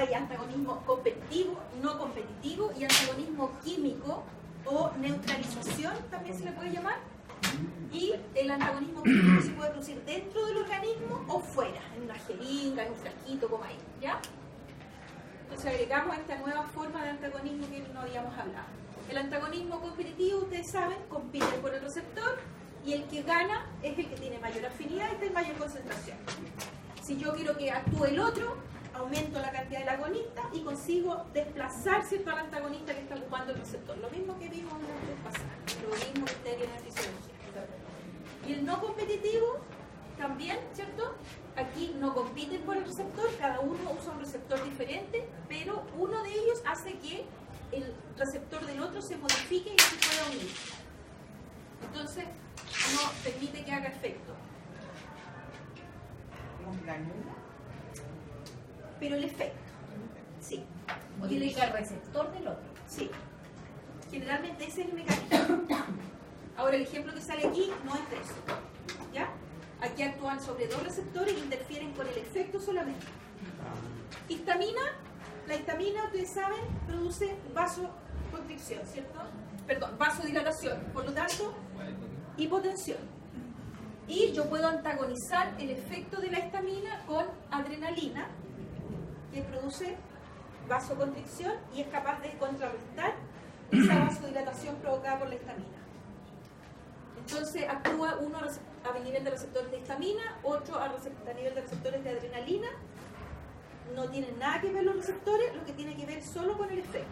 hay antagonismo competitivo, no competitivo y antagonismo químico o neutralización también se le puede llamar. Y el antagonismo químico se puede producir dentro del organismo o fuera, en una jeringa, en un frasquito, como ahí, ¿ya? Entonces agregamos esta nueva forma de antagonismo que no habíamos hablado. El antagonismo competitivo, ustedes saben, compite por el receptor y el que gana es el que tiene mayor afinidad y tiene mayor concentración. Si yo quiero que actúe el otro, aumento la cantidad del agonista y consigo desplazar, ¿cierto?, al antagonista que está ocupando el receptor. Lo mismo que vimos en la vez pasada, lo mismo que ustedes vieron en fisiología. Y el no competitivo también, ¿cierto? Aquí no compiten por el receptor, cada uno usa un receptor diferente, pero uno de ellos hace que el receptor del otro se modifique y se pueda unir. Entonces, no permite que haga efecto. Pero el efecto, sí. Modifica el receptor del otro. Sí. Generalmente ese es el mecanismo. Ahora, el ejemplo que sale aquí no es de eso. ¿Ya? Aquí actúan sobre dos receptores e interfieren con el efecto solamente. Histamina. La histamina, ustedes saben, produce vasoconstricción, ¿cierto? Perdón, vasodilatación. Por lo tanto, hipotensión. Y yo puedo antagonizar el efecto de la histamina con adrenalina, que produce vasoconstricción y es capaz de contrarrestar esa vasodilatación provocada por la histamina. Entonces actúa uno a nivel de receptores de histamina, otro a nivel de receptores de adrenalina. No tienen nada que ver los receptores, lo que tiene que ver solo con el efecto.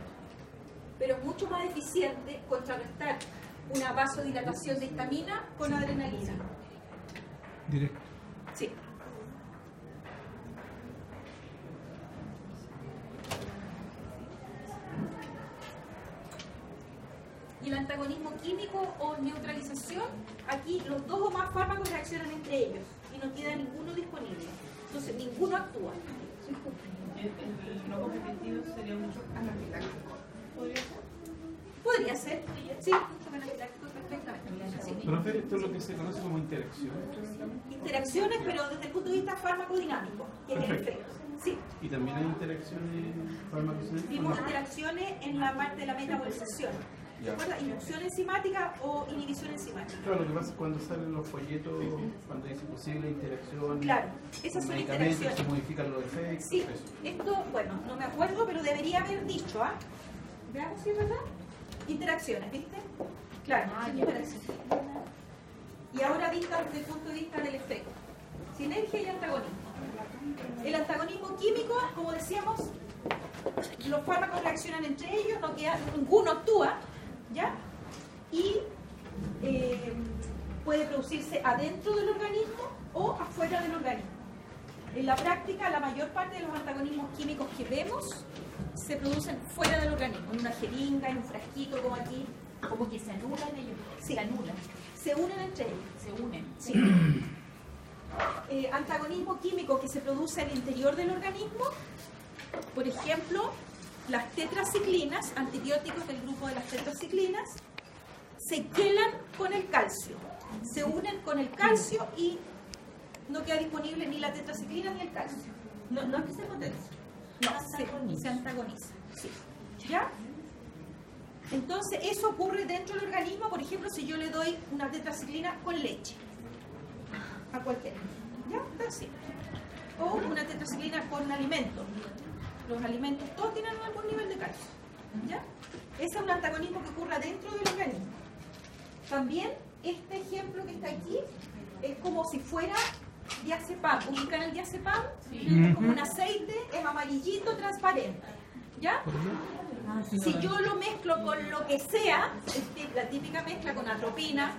Pero es mucho más eficiente contrarrestar una vasodilatación de histamina con adrenalina. Directo. Sí. Y el antagonismo químico o neutralización, aquí los dos o más fármacos reaccionan entre ellos y no queda ninguno disponible. Entonces, ninguno actúa. El no competitivo sería mucho anafiláctico. ¿Podría ser? Podría ser, sí, mucho anafiláctico perfectamente. Sí. Profe, esto es lo que se conoce como interacción. Interacciones, pero desde el punto de vista farmacodinámico, que es el efecto. Sí. Y también hay interacciones farmacocinéticas. Vimos interacciones en la parte de la metabolización. ¿Se acuerda? Inducción enzimática o inhibición enzimática. Claro, lo que pasa es cuando salen los folletos, cuando dice posible interacción, claro, esas son medicamentos, interacciones. se modifican los efectos. Sí, Eso. esto, bueno, no me acuerdo, pero debería haber dicho, ¿ah? Veamos si es verdad. Interacciones, ¿viste? Claro, son interacciones. Y ahora vista desde el punto de vista del efecto. Sinergia y antagonismo. El antagonismo químico, como decíamos, los fármacos reaccionan entre ellos, no queda, ninguno actúa, ¿ya? Y puede producirse adentro del organismo o afuera del organismo. En la práctica, la mayor parte de los antagonismos químicos que vemos se producen fuera del organismo, en una jeringa, en un frasquito, como aquí. Como que se anulan ellos. Sí. Se anulan. Se unen entre ellos. Se unen. Sí. Antagonismo químico que se produce al interior del organismo, por ejemplo, las tetraciclinas, antibióticos del grupo de las tetraciclinas, se quelan con el calcio, se unen con el calcio y no queda disponible ni la tetraciclina ni el calcio. No es que se potencia. No, se antagoniza. Sí. ¿Ya? Entonces, eso ocurre dentro del organismo, por ejemplo, si yo le doy una tetraciclina con leche a cualquiera. ¿Ya? Está así. O una tetraciclina con alimento. Los alimentos todos tienen algún nivel de calcio. ¿Ya? Ese es un antagonismo que ocurre dentro del organismo. También, este ejemplo que está aquí es como si fuera diazepam. ¿Ubican el diazepam? Sí. Es como un aceite, es amarillito, transparente. ¿Ya? Si yo lo mezclo con lo que sea, la típica mezcla con atropina,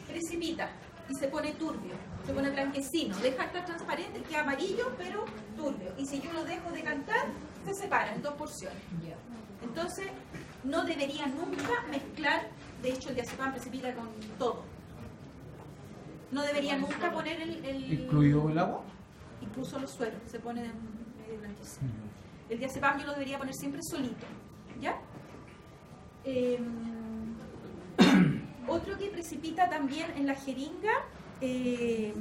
precipita y se pone turbio, se pone blanquecino, deja de estar transparente, queda amarillo pero turbio. Y si yo lo dejo decantar, se separa en dos porciones. Entonces, no debería nunca mezclar, de hecho el diazepam precipita con todo. No debería nunca poner ¿Incluido el agua? incluso los sueros, se pone medio blanquecino. El diazepam yo lo debería poner siempre solito, ¿ya? Otro que precipita también en la jeringa, el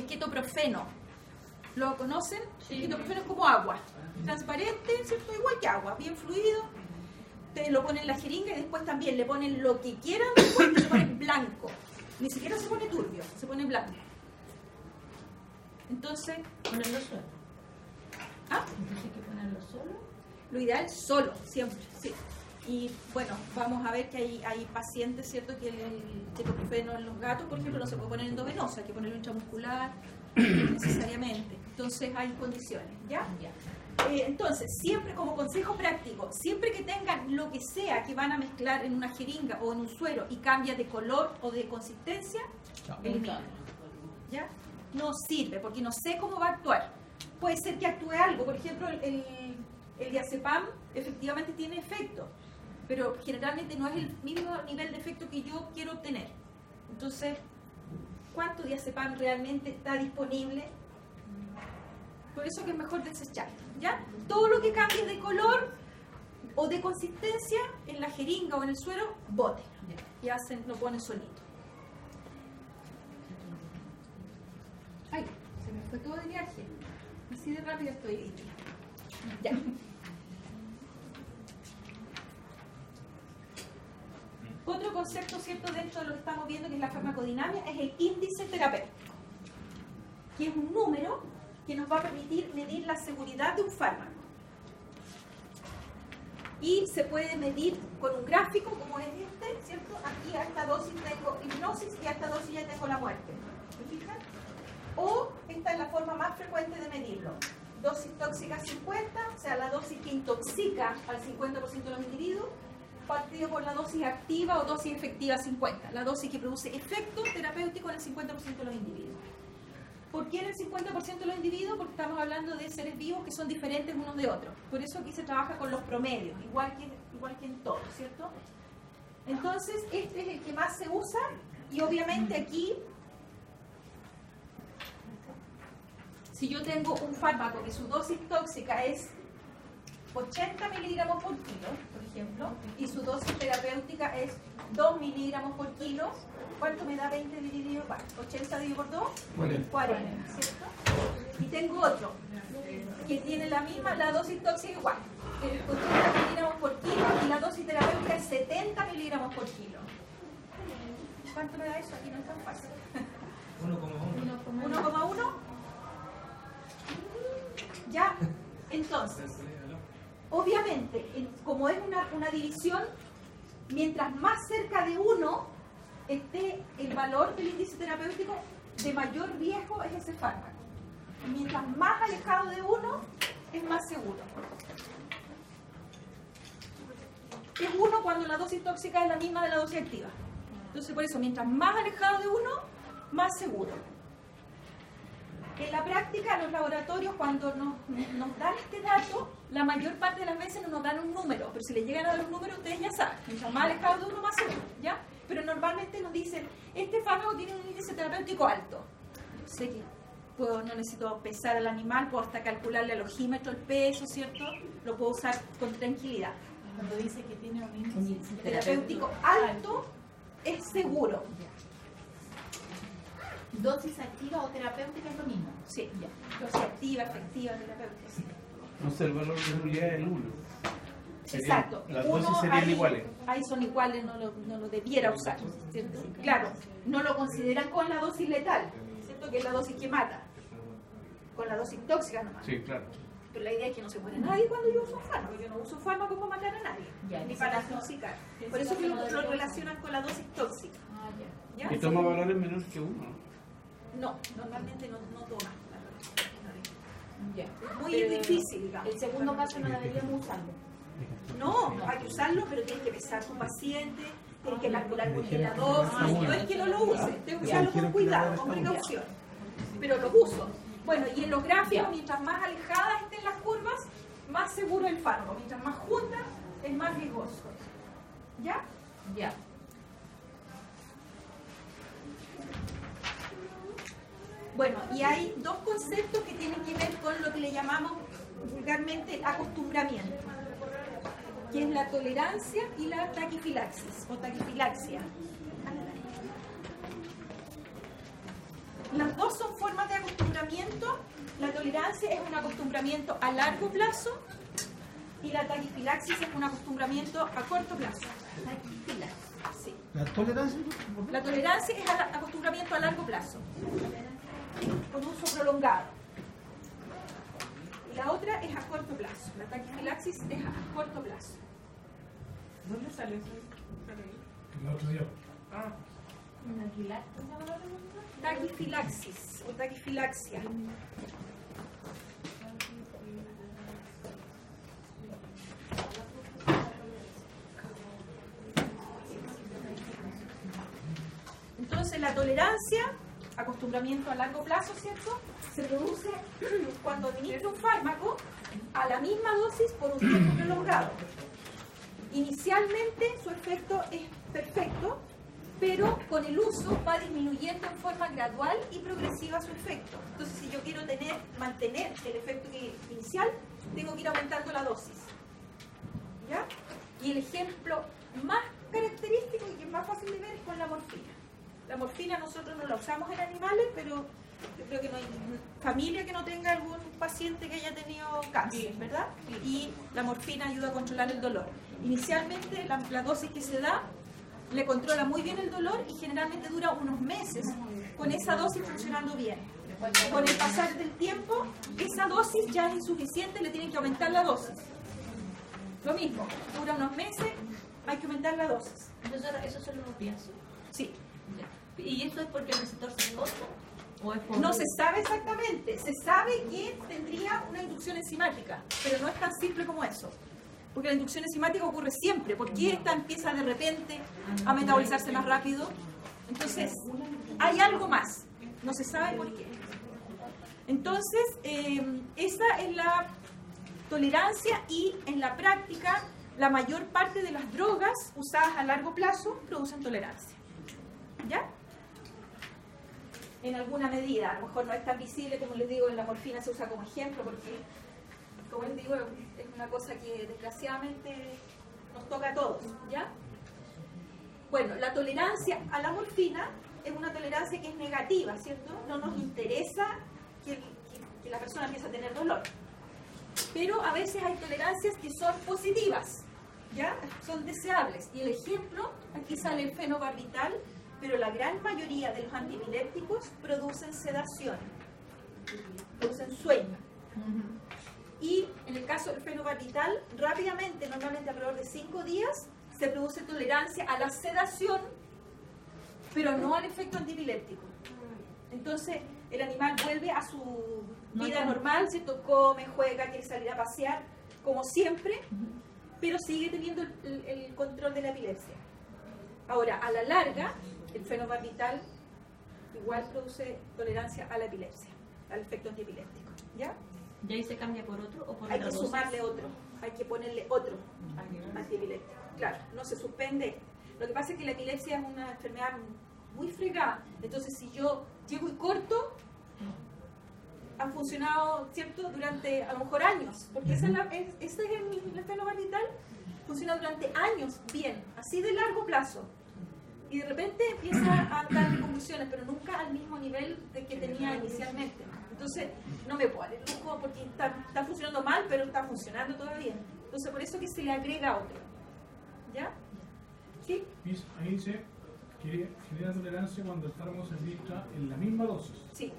ketoprofeno. ¿Lo conocen? El ketoprofeno es como agua, transparente, ¿cierto? Igual que agua, bien fluido. Te lo ponen en la jeringa y después también le ponen lo que quieran después y se pone blanco. Ni siquiera se pone turbio, se pone blanco. Entonces, Ponerlo solo. ¿ah? Entonces hay que ponerlo solo. Lo ideal solo, siempre, sí. Y bueno, vamos a ver que hay pacientes, ¿cierto? Que el ketoprofeno en los gatos, por ejemplo, no se puede poner endovenoso, hay que ponerlo intramuscular necesariamente. Entonces hay condiciones, ¿ya? Ya. Entonces, siempre como consejo práctico, siempre que tengan lo que sea que van a mezclar en una jeringa o en un suero y cambia de color o de consistencia, elimínalo. ¿Ya? No sirve porque no sé cómo va a actuar. Puede ser que actúe algo, por ejemplo, el diazepam efectivamente tiene efecto, pero generalmente no es el mismo nivel de efecto que yo quiero obtener. Entonces, ¿cuánto diazepam realmente está disponible? Por eso que es mejor desechar, ¿ya? Todo lo que cambie de color o de consistencia en la jeringa o en el suero, bote. Y lo ponen solito. Ay, se me fue todo de viaje. Así de rápido estoy. Ya. Otro concepto, ¿cierto?, dentro de lo que estamos viendo, que es la farmacodinamia, es el índice terapéutico, que es un número que nos va a permitir medir la seguridad de un fármaco. Y se puede medir con un gráfico como es este, ¿cierto? Aquí a esta dosis tengo hipnosis y a esta dosis ya tengo la muerte. ¿Me fijan? O esta es la forma más frecuente de medirlo. Dosis tóxica 50, o sea, la dosis que intoxica al 50% de los individuos, partido por la dosis activa o dosis efectiva 50, la dosis que produce efecto terapéutico en el 50% de los individuos. ¿Por qué en el 50% de los individuos? Porque estamos hablando de seres vivos que son diferentes unos de otros. Por eso aquí se trabaja con los promedios, igual que en todo, ¿cierto? Entonces, este es el que más se usa y obviamente aquí, si yo tengo un fármaco que su dosis tóxica es 80 miligramos por kilo, por ejemplo, y su dosis terapéutica es 2 miligramos por kilo, ¿cuánto me da 20 dividido? 80 dividido por 2, 40, ¿cierto? Y tengo otro que tiene la dosis tóxica igual, 80 miligramos por kilo, y la dosis terapéutica es 70 miligramos por kilo. ¿Cuánto me da eso? Aquí no es tan fácil. 1,1. Ya, entonces, obviamente, como es una división, mientras más cerca de 1 esté el valor del índice terapéutico, de mayor riesgo es ese fármaco. Mientras más alejado de 1, es más seguro. Es 1 cuando la dosis tóxica es la misma de la dosis activa. Entonces, por eso, mientras más alejado de 1, más seguro. En la práctica, los laboratorios, cuando nos dan este dato, la mayor parte de las veces no nos dan un número, pero si les llegan a dar un número, ustedes ya saben, mientras más alejado de 1, más seguro, ¿ya? Pero normalmente nos dicen, este fármaco tiene un índice terapéutico alto. Yo sé que no necesito pesar al animal, puedo hasta calcularle al ojímetro el peso, ¿cierto? Lo puedo usar con tranquilidad. Cuando dice que tiene un índice Terapéutico alto, es seguro. ¿Dosis activa o terapéutica es lo mismo? Sí, ya. Dosis activa, efectiva, terapéutica, sí. No sé, el valor de seguridad es el 1. Exacto. Las dosis serían iguales. Ahí son iguales, no lo debiera usar, ¿cierto? Claro, no lo consideran con la dosis letal, ¿cierto? Que es la dosis que mata. Con la dosis tóxica nomás. Sí, claro. Pero la idea es que no se muere nadie cuando yo uso un fármaco. Yo no uso fármaco para matar a nadie, Ya, ni para intoxicar. Por eso que lo relacionan con la dosis tóxica. Ah, ya. ¿Ya? Y toma valores menores que 1, ¿no? No, normalmente no toma. Ya. Es muy Pero difícil, digamos. El segundo caso no deberíamos usarlo. No, hay que usarlo, pero tienes que pesar a tu paciente, tienes que calcular muy bien la dosis. No es que no lo uses, tengo que usarlo con cuidado, con precaución. Pero lo uso. Bueno, y en los gráficos, mientras más alejadas estén las curvas, más seguro el fármaco. Mientras más juntas, es más riesgoso. ¿Ya? Ya. Bueno, y hay dos conceptos que tienen que ver con lo que le llamamos vulgarmente el acostumbramiento, que es la tolerancia y la taquifilaxis o taquifilaxia. Las dos son formas de acostumbramiento. acostumbramiento, la tolerancia es un acostumbramiento a largo plazo y la taquifilaxis es un acostumbramiento a corto plazo. Sí. ¿La tolerancia? La tolerancia es acostumbramiento a largo plazo, con uso prolongado. Y la otra es a corto plazo. La taquifilaxis es a corto plazo. ¿Dónde sale eso? El otro día. Taquifilaxis o taquifilaxia. Entonces la tolerancia, acostumbramiento a largo plazo, ¿cierto? Se produce cuando administra un fármaco a la misma dosis por un tiempo prolongado. Inicialmente su efecto es perfecto, pero con el uso va disminuyendo en forma gradual y progresiva su efecto. Entonces, si yo quiero mantener el efecto inicial, tengo que ir aumentando la dosis. ¿Ya? Y el ejemplo más característico y que es más fácil de ver es con la morfina. La morfina nosotros no la usamos en animales, pero yo creo que no hay familia que no tenga algún paciente que haya tenido cáncer, ¿verdad? Y la morfina ayuda a controlar el dolor. Inicialmente la dosis que se da le controla muy bien el dolor y generalmente dura unos meses con esa dosis funcionando bien. Con el pasar del tiempo, esa dosis ya es insuficiente, le tienen que aumentar la dosis. Lo mismo, dura unos meses, hay que aumentar la dosis. Entonces, ¿esos son los opiáceos? Sí. ¿Y eso es porque el receptor se corta? ¿O es por... No se sabe exactamente, se sabe que tendría una inducción enzimática, pero no es tan simple como eso. Porque la inducción enzimática ocurre siempre. ¿Por qué esta empieza de repente a metabolizarse más rápido? Entonces, hay algo más. No se sabe por qué. Entonces, esa es la tolerancia y en la práctica la mayor parte de las drogas usadas a largo plazo producen tolerancia. ¿Ya? En alguna medida. A lo mejor no es tan visible, como les digo, en la morfina se usa como ejemplo porque, como les digo, es una cosa que desgraciadamente nos toca a todos, ¿ya? Bueno, la tolerancia a la morfina es una tolerancia que es negativa, ¿cierto? No nos interesa que la persona empiece a tener dolor. Pero a veces hay tolerancias que son positivas, ¿ya? Son deseables. Y el ejemplo, aquí sale el fenobarbital, pero la gran mayoría de los antiepilépticos producen sedación, producen sueño. Y en el caso del fenobarbital, rápidamente, normalmente alrededor de 5 días, se produce tolerancia a la sedación, pero no al efecto antiepiléptico. Entonces, el animal vuelve a su vida normal, ¿cierto? Come, juega, quiere salir a pasear, como siempre, pero sigue teniendo el control de la epilepsia. Ahora, a la larga, el fenobarbital igual produce tolerancia a la epilepsia, al efecto antiepiléptico, ¿ya? ¿Y ahí se cambia por otro o por Hay otra que dosis? sumarle otro, hay que ponerle otro antiepiléptico. Claro, no se suspende. Lo que pasa es que la epilepsia es una enfermedad muy fregada, entonces si yo llego y corto, han funcionado, ¿cierto?, durante a lo mejor años, porque ese es el fenobarbital, funciona durante años bien, así de largo plazo. Y de repente empieza a dar convulsiones, pero nunca al mismo nivel de que tenía inicialmente. Entonces, no me puedo dar el lujo porque está funcionando mal, pero está funcionando todavía. Entonces, por eso que se le agrega otro. ¿Ya? ¿Sí? Ahí dice que genera tolerancia cuando el fármaco se administra en la misma dosis. Sí.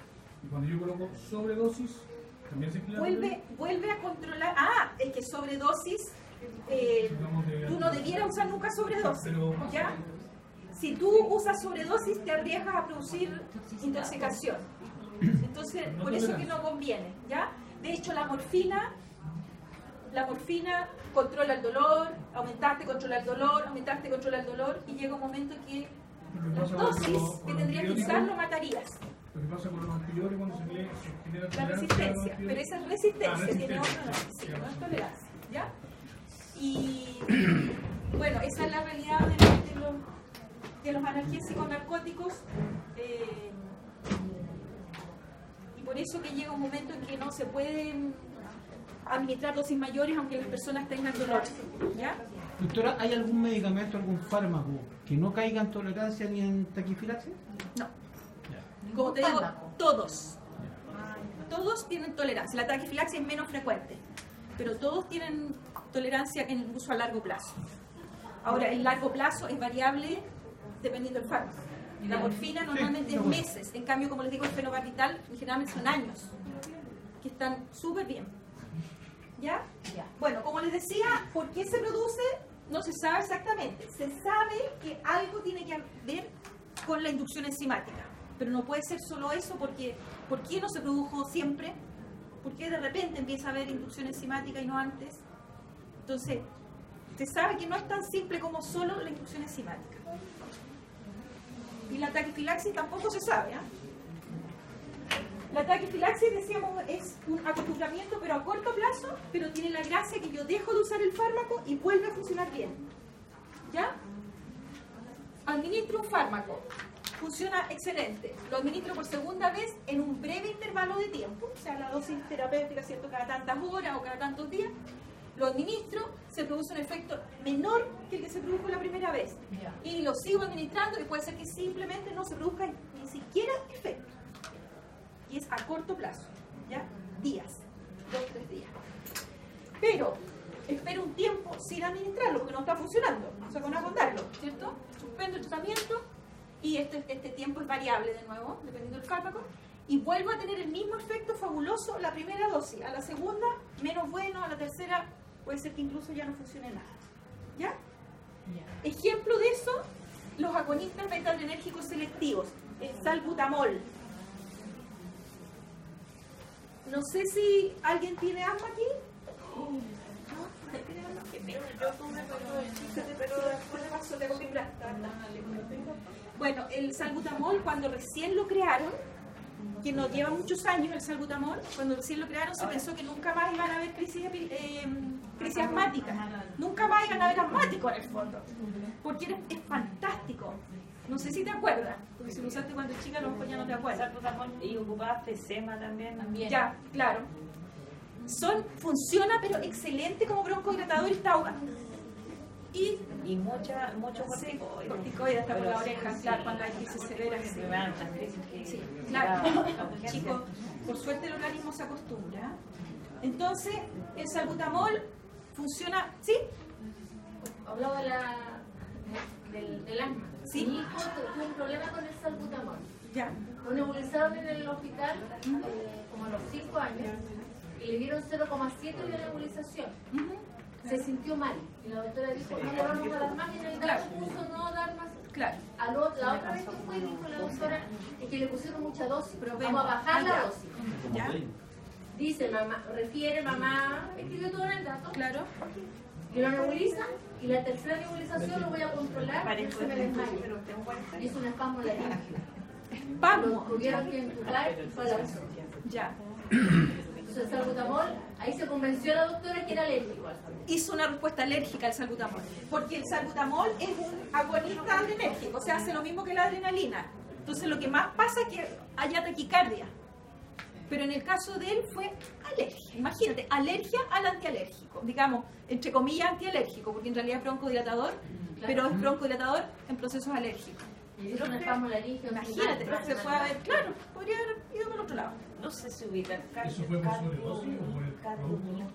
Y cuando yo coloco sobredosis, también se genera tolerancia. Vuelve a controlar. Es que sobredosis, tú no debieras usar nunca sobredosis. ¿Ya? Si tú usas sobredosis, te arriesgas a producir intoxicación. Entonces, por eso que no conviene, ¿ya? De hecho, la morfina controla el dolor, aumentaste, controla el dolor, aumentaste, controla el dolor, y llega un momento que las dosis que tendrías que usar lo matarías. Lo que pasa con los antibióticos cuando se genera La tolerancia. resistencia, pero esa es resistencia, tiene otro nombre, sí, no es tolerancia, ¿ya? Y bueno, esa es la realidad de los analgésicos narcóticos, y por eso que llega un momento en que no se pueden administrar dosis mayores aunque las personas tengan dolor, ¿ya? Doctora, ¿hay algún medicamento, algún fármaco que no caiga en tolerancia ni en taquifilaxia? No. Como te digo, todos. todos tienen tolerancia. La taquifilaxia es menos frecuente, pero todos tienen tolerancia en el uso a largo plazo. Ahora, el largo plazo es variable dependiendo del fármaco. La morfina normalmente es meses, en cambio, como les digo, el fenobarbital generalmente son años, que están súper bien. ¿Ya? Bueno, como les decía, ¿por qué se produce? No se sabe exactamente. Se sabe que algo tiene que ver con la inducción enzimática, pero no puede ser solo eso, porque ¿por qué no se produjo siempre? ¿Por qué de repente empieza a haber inducción enzimática y no antes? Entonces, se sabe que no es tan simple como solo la inducción enzimática. Y la taquifilaxis tampoco se sabe, ¿eh? La taquifilaxis, decíamos, es un acostumbramiento, pero a corto plazo, pero tiene la gracia que yo dejo de usar el fármaco y vuelve a funcionar bien. ¿Ya? Administro un fármaco, funciona excelente. Lo administro por segunda vez en un breve intervalo de tiempo, o sea, la dosis terapéutica, ¿cierto?, cada tantas horas o cada tantos días. Lo administro, se produce un efecto menor que el que se produjo la primera vez. Y lo sigo administrando y puede ser que simplemente no se produzca ni siquiera efecto. Y es a corto plazo, ¿ya? Días, 2-3 días. Pero espero un tiempo sin administrarlo porque no está funcionando. O sea, con agondarlo, ¿cierto? Suspendo el tratamiento y este tiempo es variable de nuevo, dependiendo del fármaco. Y vuelvo a tener el mismo efecto fabuloso la primera dosis. A la segunda, menos bueno. A la tercera, puede ser que incluso ya no funcione nada. ¿Ya? Ejemplo de eso, los agonistas beta-adrenérgicos selectivos, el salbutamol. No sé si alguien tiene asma aquí. Bueno, el salbutamol, cuando recién lo crearon, que nos lleva muchos años el salbutamol, cuando recién lo crearon se pensó que nunca más iban a haber crisis asmáticas, nunca más iban a haber asmáticos en el fondo, porque es fantástico. No sé si te acuerdas, porque si lo usaste cuando chica a lo mejor ya no te acuerdas. Y ocupabas Fesema también. Ya, claro. Funciona pero excelente como broncodilatador y está y mucho corticoides. Corticoides hasta por la oreja, claro, cuando hay crisis severas. Sí, claro. Chicos, por suerte el organismo se acostumbra. Entonces, el salbutamol funciona, ¿sí? Hablaba del asma. Sí. Mi hijo tuvo un problema con el salbutamol. Ya. Lo nebulizaron en el hospital como a los 5 años y le dieron 0,7 de nebulización. Se sintió mal y la doctora dijo, no le vamos a dar más, y le puso no dar más. Claro. La otra vez que fue, dijo la doctora, es que le pusieron mucha dosis, Pero vamos a bajar la dosis. ¿Ya? Dice mamá, refiere mamá, escribió todo en el dato. Claro. Y lo nebuliza, y la tercera nebulización lo voy a controlar, y se me desmaya. Y es un espasmo de la laringe. Lo Vamos. tuvieron que entubar y fue la razón. Ya. Entonces el salbutamol, ahí se convenció a la doctora que era alérgico al salbutamol. Hizo una respuesta alérgica al salbutamol, porque el salbutamol es un agonista adrenérgico, o sea, hace lo mismo que la adrenalina. Entonces lo que más pasa es que haya taquicardia. Pero en el caso de él fue alergia. Imagínate, alergia al antialérgico. Digamos, entre comillas, antialérgico, porque en realidad es broncodilatador, pero es broncodilatador en procesos alérgicos. Y es un espasmo de la laringe. Imagínate, se puede haber, claro, podría haber ido por otro lado. No sé si ubican. ¿Eso fue por sobredosis o por el producto?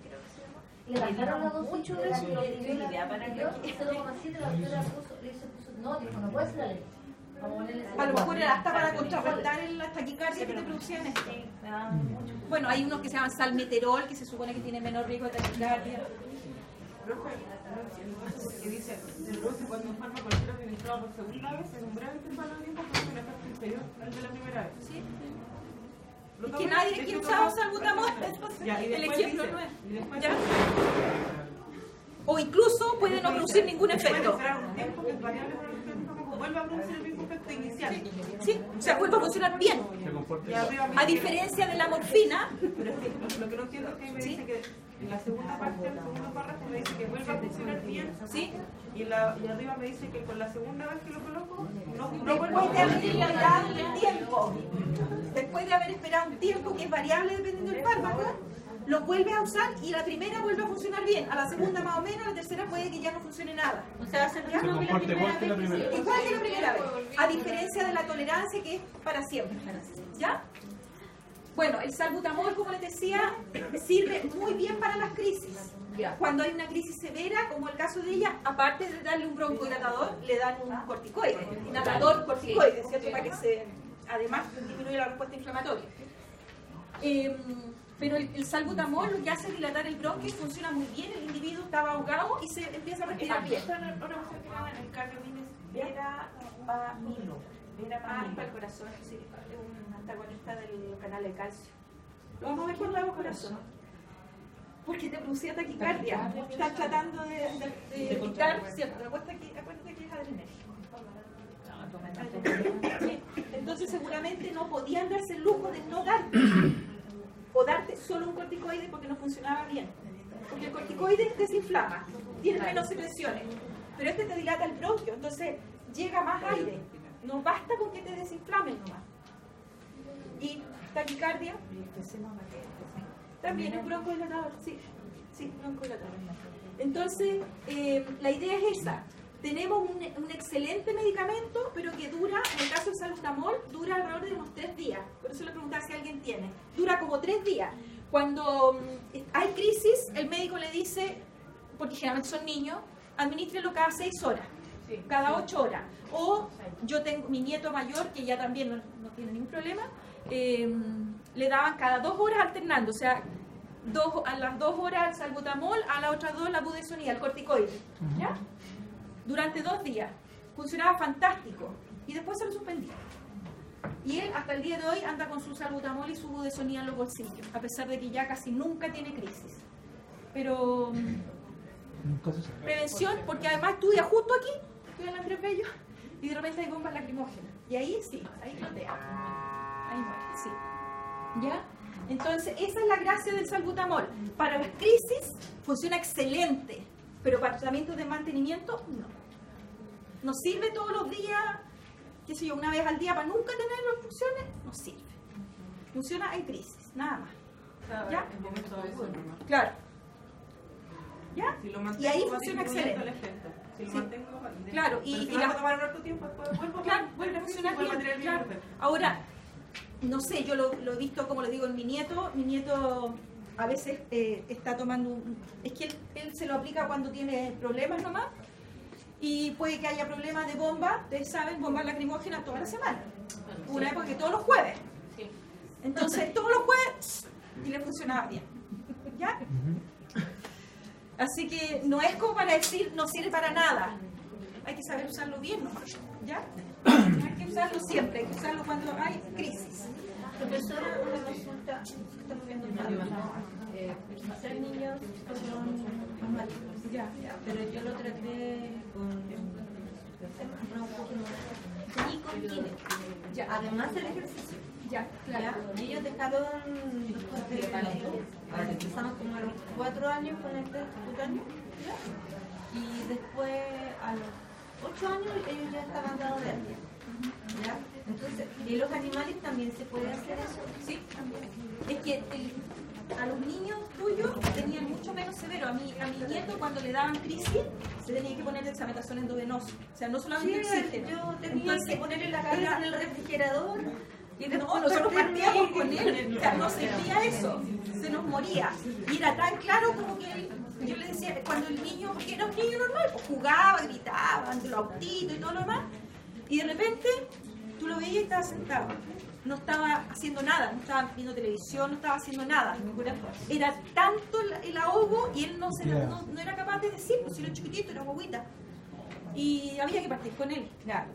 Le bajaron la dosis Mucho de de la eso no tiene idea para que 0,7, la doctora puso, no, dijo, no puede ser alérgico. Vamos a ponerle A lo mejor era hasta para contrarrestar la taquicardia que te producían esto. Bueno, hay unos que se llaman salmeterol, que se supone que tiene menor riesgo de taquicardia. Que dice, se produce cuando un fármaco es administrado por segunda vez en un breve intervalo de tiempo con un efecto inferior al de la primera vez. ¿Sí? Es que nadie aquí usaba salbutamol, Ya, y el después ejemplo dice, no es. y después ¿Ya? O incluso puede no producir ningún después de efecto. esperar un tiempo que es variable para el fármaco, vuelve a producir el mismo efecto inicial. Sí, o sea, vuelve a funcionar bien. Se comporta Y igual. arriba me A dice- diferencia de la morfina, Pero es que lo que no entiendo es que me ¿Sí? dice que en la segunda parte del segundo párrafo me dice que vuelve a funcionar bien. ¿sí? Y arriba me dice que con la segunda vez que lo coloco, no vuelve Después de a haber producir esperado un tiempo, después de haber esperado un tiempo que es variable dependiendo del fármaco, lo vuelves a usar y la primera vuelve a funcionar bien, a la segunda más o menos, a la tercera puede que ya no funcione nada. O sea, hace Se comporta igual que la primera. Igual que la primera vez, a diferencia de la tolerancia que es para siempre. ¿Ya? Bueno, el salbutamol, como les decía, sirve muy bien para las crisis. Cuando hay una crisis severa, como el caso de ella, aparte de darle un broncohilatador, le dan un corticoide, un inhalador corticoide, ¿cierto? Para que además disminuya la respuesta inflamatoria. Pero el salbutamol lo que hace es dilatar el bronquio, funciona muy bien, el individuo estaba ahogado y se empieza a respirar bien. Una cuestión que llaman el cardiovines verapamilo. Para el corazón, sí, es un antagonista del canal de calcio. Lo vamos a ver cuando hagamos corazón. Porque te producía taquicardia. Estás tratando de quitar, ¿cierto? Acuérdate que es adrenérgico. Entonces seguramente no podían darse el lujo de no darte. O darte solo un corticoide porque no funcionaba bien. Porque el corticoide desinflama, tiene menos secreciones. Pero este te dilata el bronquio, entonces llega más aire. No basta con que te desinflamen nomás. Y taquicardia, también es broncohilatador, sí, broncohilatador. Entonces, la idea es esa. Tenemos un excelente medicamento, pero que dura, en el caso del salbutamol, dura alrededor de unos 3 días. Por eso le preguntaba si alguien tiene. Dura como 3 días. Cuando hay crisis, el médico le dice, porque generalmente son niños, administrenlo cada 6 horas. Cada 8 horas. O yo tengo mi nieto mayor, que ya también no tiene ningún problema, le daban cada 2 horas alternando, o sea, a las 2 horas el salbutamol, a las otras 2 la budesonida, el corticoide, ¿ya? Durante 2 días. Funcionaba fantástico. Y después se lo suspendía. Y él hasta el día de hoy anda con su salbutamol y su budesonida en los bolsillos, a pesar de que ya casi nunca tiene crisis. Pero prevención, porque además estudia justo aquí, estudia en Andrés Bello, y de repente hay bombas lacrimógenas. Y ahí sí, ahí plantea. Ahí muere, sí. ¿Ya? Entonces, esa es la gracia del salbutamol. Para las crisis funciona excelente, pero para tratamientos de mantenimiento, no. Nos sirve todos los días, qué sé yo, una vez al día para nunca tener obstrucciones, no sirve. Funciona en crisis, nada más. ¿Ya? En momentos de eso, ¿no? Claro. ¿Ya? Si lo mantengo, Y ahí va funciona disminuyendo excelente. el efecto. Si lo Sí. mantengo, Claro, y si la- va a tomar harto tiempo, después vuelvo vuelve a funcionar bien, claro. Ahora, no sé, yo lo he visto, como les digo, en mi nieto a veces está tomando es que él se lo aplica cuando tiene problemas nomás, y puede que haya problemas de bomba, ustedes saben, bombas lacrimógenas toda la semana. Hubo una época que todos los jueves. Entonces, todos los jueves, y le funcionaba bien. ¿Ya? Así que no es como para decir no sirve para nada. Hay que saber usarlo bien nomás. ¿Ya? No hay que usarlo siempre, hay que usarlo cuando hay crisis. Profesora, una consulta, estamos viendo un tema. 3 niños con asmáticos, pero yo lo traté con Nicotinec. Además del ejercicio. Ya, claro. Ellos dejaron empezamos como a los 4 años con el test cutáneo, y después a los 8 años ellos ya estaban dados de alta. ¿Ya? Entonces, ¿y los animales también se puede hacer eso? Sí, también. Es que a los niños tuyos tenían mucho menos severo. A mi nieto, cuando le daban crisis, se tenía que poner dexametasona endovenoso. O sea, no solamente oxígeno. Yo tenía Entonces, que ponerle la cabeza en el refrigerador. Y no, nosotros partíamos con él, o sea, no sentía eso, se nos moría. Y era tan claro como que yo le decía, cuando el niño, porque era un niño normal, pues jugaba, gritaba, ante los autitos y todo lo demás, y de repente tú lo veías y estaba sentado. No estaba haciendo nada, no estaba viendo televisión, no estaba haciendo nada. Era tanto el ahogo y él no era capaz de decir, pues si era chiquitito, era guaguita. Y había que partir con él.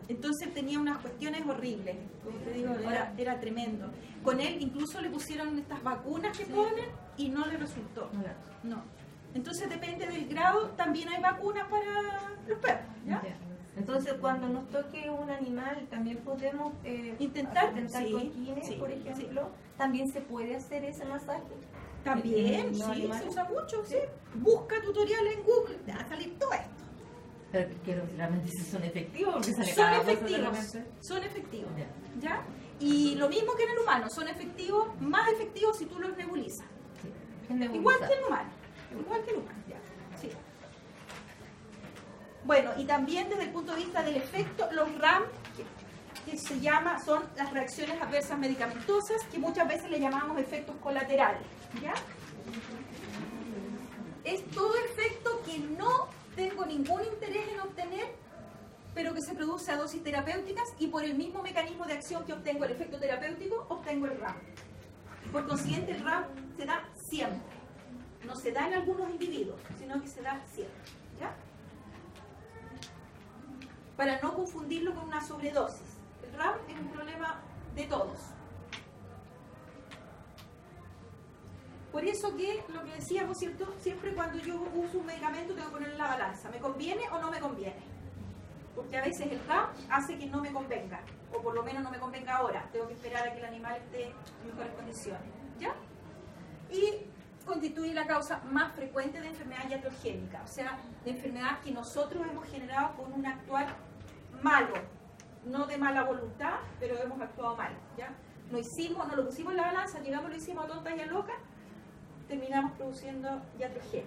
Entonces tenía unas cuestiones horribles. Como te digo, era tremendo. Con él incluso le pusieron estas vacunas que ponen y no le resultó. No. Entonces depende del grado, también hay vacunas para los perros. ¿Ya? Entonces, cuando nos toque un animal, también podemos intentar sí, con Kine, por ejemplo. ¿También se puede hacer ese masaje? También, sí, se usa mucho. Sí. Busca tutoriales en Google, te va a salir todo esto. Pero quiero realmente si son efectivos, porque sale son cada cosa efectivos, son efectivos. ¿Ya? Y lo mismo que en el humano, son efectivos, más efectivos si tú los nebulizas. Igual que el humano. Igual que el humano, ya. Sí. Bueno, y también desde el punto de vista del efecto, los RAM, que son las reacciones adversas medicamentosas, que muchas veces le llamamos efectos colaterales, ¿ya? Es todo efecto que no tengo ningún interés en obtener, pero que se produce a dosis terapéuticas y por el mismo mecanismo de acción que obtengo el efecto terapéutico, obtengo el RAM. Por consiguiente, el RAM se da siempre. No se da en algunos individuos, sino que se da siempre, ¿ya? Para no confundirlo con una sobredosis. El RAM es un problema de todos. Por eso que, lo que decíamos, ¿cierto? Siempre cuando yo uso un medicamento tengo que ponerlo en la balanza. ¿Me conviene o no me conviene? Porque a veces el RAM hace que no me convenga, o por lo menos no me convenga ahora. Tengo que esperar a que el animal esté en mejores condiciones, ¿ya? Y constituye la causa más frecuente de enfermedad iatrogénica, o sea, de enfermedad que nosotros hemos generado con un actuar malo, no de mala voluntad, pero hemos actuado mal, ¿ya? No lo pusimos en la balanza, llegamos, lo hicimos a tontas y a locas, terminamos produciendo iatrogenia.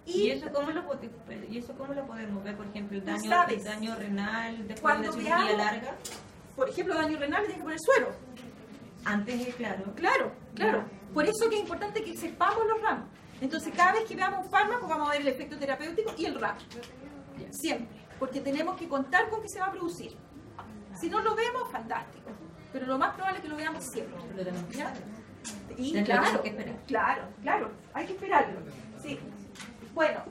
¿Y eso cómo lo podemos ver? Por ejemplo, el daño renal después de Cuando una cirugía larga. Por ejemplo, daño renal, tiene que poner suero. Antes, claro. Claro. Por eso que es importante que sepamos los RAM. Entonces, cada vez que veamos un fármaco, vamos a ver el efecto terapéutico y el RAM. Siempre. Porque tenemos que contar con que se va a producir. Si no lo vemos, fantástico. Pero lo más probable es que lo veamos siempre. ¿Ya? Y claro, que esperar. Claro. Hay que esperarlo. Sí. Bueno,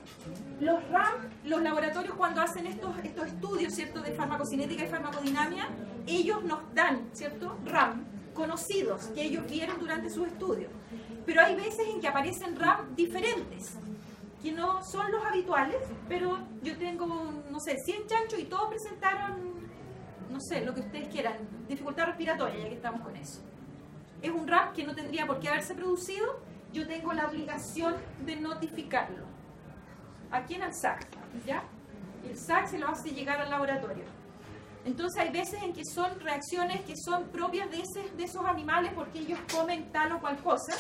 los RAM, los laboratorios cuando hacen estos estudios, ¿cierto?, de farmacocinética y farmacodinamia, ellos nos dan, ¿cierto?, RAM conocidos que ellos vieron durante sus estudios. Pero hay veces en que aparecen RAM diferentes, que no son los habituales, pero yo tengo, no sé, 100 chanchos y todos presentaron, no sé, lo que ustedes quieran, dificultad respiratoria, ya que estamos con eso. Es un RAM que no tendría por qué haberse producido, yo tengo la obligación de notificarlo. Aquí en el SAC, ¿ya? El SAC se lo hace llegar al laboratorio. Entonces hay veces en que son reacciones que son propias de esos animales porque ellos comen tal o cual cosa,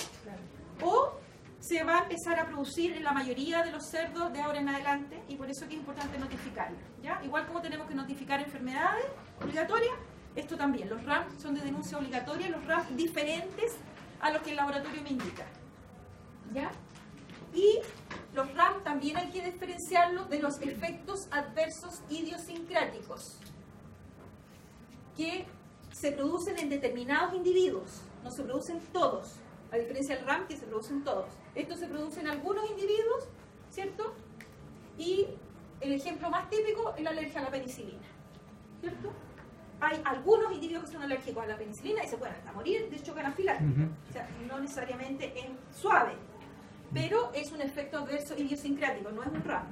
o se va a empezar a producir en la mayoría de los cerdos de ahora en adelante, y por eso que es importante notificarlo, ¿ya? Igual como tenemos que notificar enfermedades obligatorias, esto también, los RAM son de denuncia obligatoria, los RAM diferentes a los que el laboratorio me indica, ¿ya? Y los RAM también hay que diferenciarlos de los efectos adversos idiosincráticos que se producen en determinados individuos, no se producen todos, a diferencia del RAM que se producen todos. Esto se produce en algunos individuos, ¿cierto? Y el ejemplo más típico es la alergia a la penicilina, ¿cierto? Hay algunos individuos que son alérgicos a la penicilina y se pueden hasta morir de choque anafiláctico. O sea, no necesariamente es suave, pero es un efecto adverso idiosincrático, no es un RAM.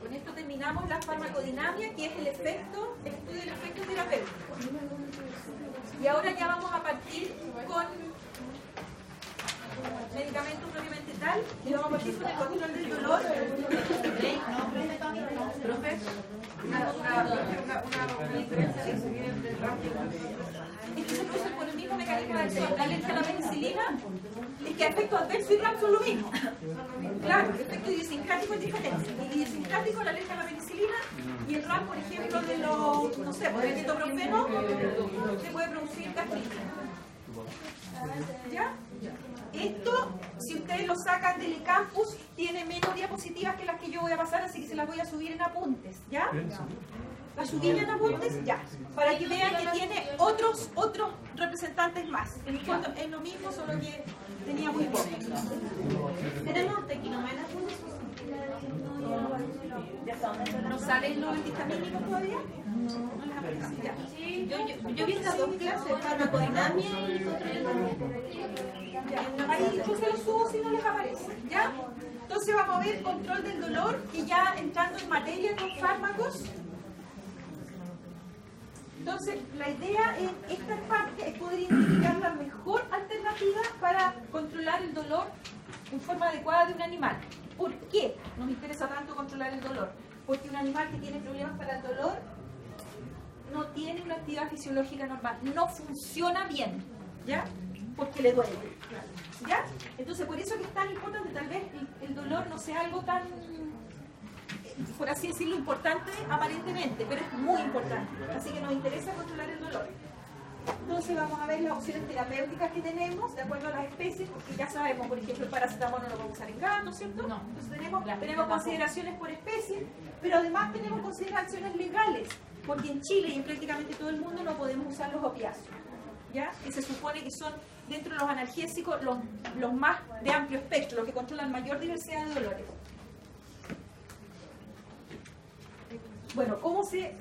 Con esto terminamos la farmacodinamia, que es el estudio del efecto terapéutico. Y ahora ya vamos a partir con medicamentos propiamente tal, y vamos a partir con el control del dolor. Una diferencia del RAM. Es que se produce por el mismo mecanismo de acción. La alergia a la penicilina es que efecto adverso y RAM son lo mismo. Claro, el efecto idiosincrático es diferente. El idiosincrático, la alergia a la penicilina, y el RAM, por ejemplo, de los, no sé, por el ketoprofeno, se puede producir gastritis. ¿Ya? Esto, si ustedes lo sacan del eCampus, tiene menos diapositivas que las que yo voy a pasar, así que se las voy a subir en apuntes, ¿ya? ¿La subí en apuntes? Ya. Para que vean que tiene otros representantes más. En el fondo es lo mismo, solo que tenía muy poco. ¿Tenemos tequinomena? ¿No salen los antihistamínicos todavía? No les aparece. Ya. Yo vi estas dos clases, farmacodinamia y ahí yo se los subo si no les aparece, ¿ya? Entonces vamos a ver control del dolor, y ya entrando en materia de los fármacos. Entonces la idea en esta parte es poder identificar la mejor alternativa para controlar el dolor en forma adecuada de un animal. ¿Por qué nos interesa tanto controlar el dolor? Porque un animal que tiene problemas para el dolor no tiene una actividad fisiológica normal, no funciona bien, ¿ya? porque le duele. ¿Ya? Entonces, por eso que es tan importante, tal vez el dolor no sea algo tan, por así decirlo, importante aparentemente, pero es muy importante. Así que nos interesa controlar el dolor. Entonces vamos a ver las opciones terapéuticas que tenemos de acuerdo a las especies, porque ya sabemos, por ejemplo, el paracetamol no lo vamos a usar en gatos, ¿cierto? No. Entonces tenemos consideraciones por especie, pero además tenemos consideraciones legales, porque en Chile y en prácticamente todo el mundo no podemos usar los opiáceos, ¿ya? Que se supone que son dentro de los analgésicos los más de amplio espectro, los que controlan mayor diversidad de dolores. Bueno, ¿cómo se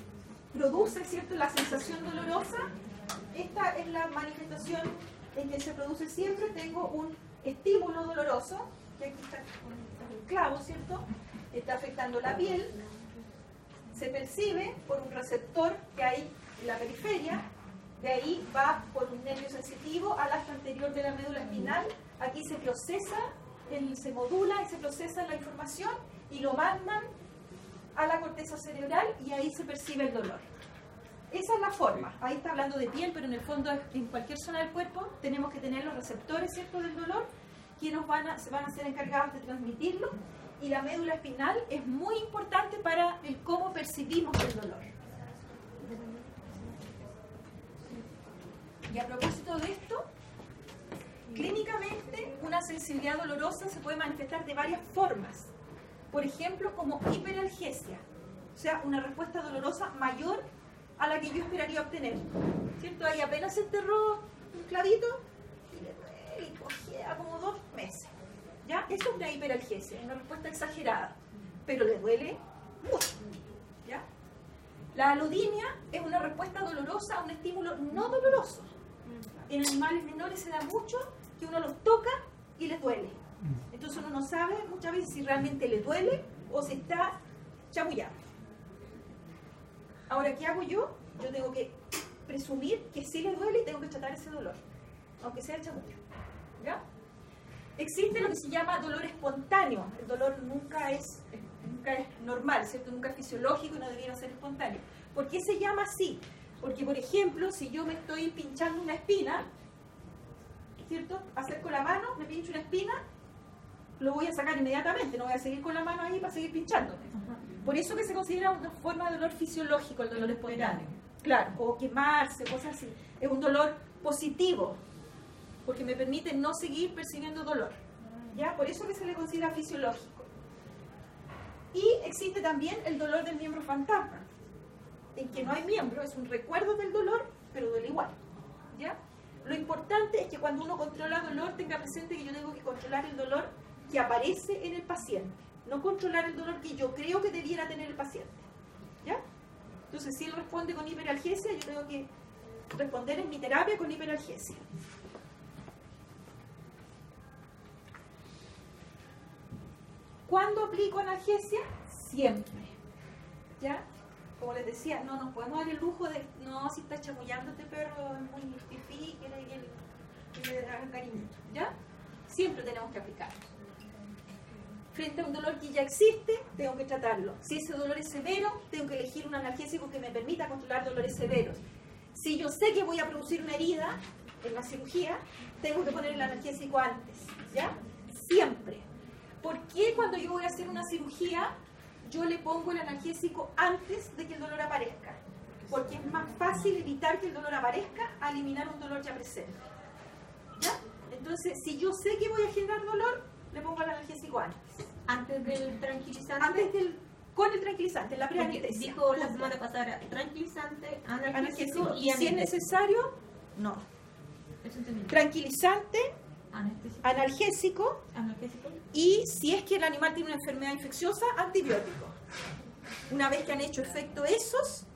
produce, cierto, la sensación dolorosa? Esta es la manifestación en que se produce siempre. Tengo un estímulo doloroso, que aquí está el clavo, ¿cierto? Está afectando la piel. Se percibe por un receptor que hay en la periferia. De ahí va por un nervio sensitivo al acto anterior de la médula espinal. Aquí se procesa, se modula y se procesa la información y lo mandan a la corteza cerebral y ahí se percibe el dolor. Esa es la forma. Ahí está hablando de piel, pero en el fondo en cualquier zona del cuerpo tenemos que tener los receptores, ¿cierto?, del dolor, que se van a ser encargados de transmitirlo, y la médula espinal es muy importante para el cómo percibimos el dolor. Y a propósito de esto, clínicamente una sensibilidad dolorosa se puede manifestar de varias formas. Por ejemplo, como hiperalgesia, o sea, una respuesta dolorosa mayor a la que yo esperaría obtener, ¿cierto? Ahí apenas se enterró un clavito y le duele y cojea como 2 meses, ¿ya? Eso es una hiperalgesia, una respuesta exagerada, pero le duele mucho, ¿ya? La alodinia es una respuesta dolorosa a un estímulo no doloroso. En animales menores se da mucho que uno los toca y les duele. Entonces uno no sabe muchas veces si realmente le duele o si está chamullando. Ahora, ¿qué hago yo? Yo tengo que presumir que sí le duele y tengo que tratar ese dolor, aunque sea el chamullo, ¿ya? Existe lo que se llama dolor espontáneo. El dolor nunca es normal, ¿cierto? Nunca es fisiológico y no debiera ser espontáneo. ¿Por qué se llama así? Porque, por ejemplo, si yo me estoy pinchando una espina, ¿cierto? Acerco la mano, me pincho una espina, lo voy a sacar inmediatamente, no voy a seguir con la mano ahí para seguir pinchándome. Por eso que se considera una forma de dolor fisiológico el dolor espontáneo. Claro, o quemarse, cosas así. Es un dolor positivo, porque me permite no seguir percibiendo dolor, ¿ya? Por eso que se le considera fisiológico. Y existe también el dolor del miembro fantasma, en que no hay miembro, es un recuerdo del dolor, pero duele igual, ¿ya? Lo importante es que cuando uno controla dolor, tenga presente que yo tengo que controlar el dolor que aparece en el paciente, no controlar el dolor que yo creo que debiera tener el paciente, ¿ya? Entonces, si él responde con hiperalgesia, yo tengo que responder en mi terapia con hiperalgesia. ¿Cuándo aplico analgesia? Siempre, ¿ya? Como les decía, no nos podemos dar el lujo de, no, si está chamullando este perro, es muy fifí, que le hagan cariñito, ¿ya? Siempre tenemos que aplicarlo. Frente a un dolor que ya existe, tengo que tratarlo. Si ese dolor es severo, tengo que elegir un analgésico que me permita controlar dolores severos. Si yo sé que voy a producir una herida en la cirugía, tengo que poner el analgésico antes, ¿ya? Siempre. ¿Por qué cuando yo voy a hacer una cirugía, yo le pongo el analgésico antes de que el dolor aparezca? Porque es más fácil evitar que el dolor aparezca a eliminar un dolor ya presente, ¿ya? Entonces, si yo sé que voy a generar dolor, le pongo el analgésico antes. Antes del tranquilizante. Con el tranquilizante, la preanestesia. Dijo la semana pasada tranquilizante, analgésico y si es necesario, no. Eso entendí. Tranquilizante, analgésico, y si es que el animal tiene una enfermedad infecciosa, antibiótico. Una vez que han hecho efecto esos,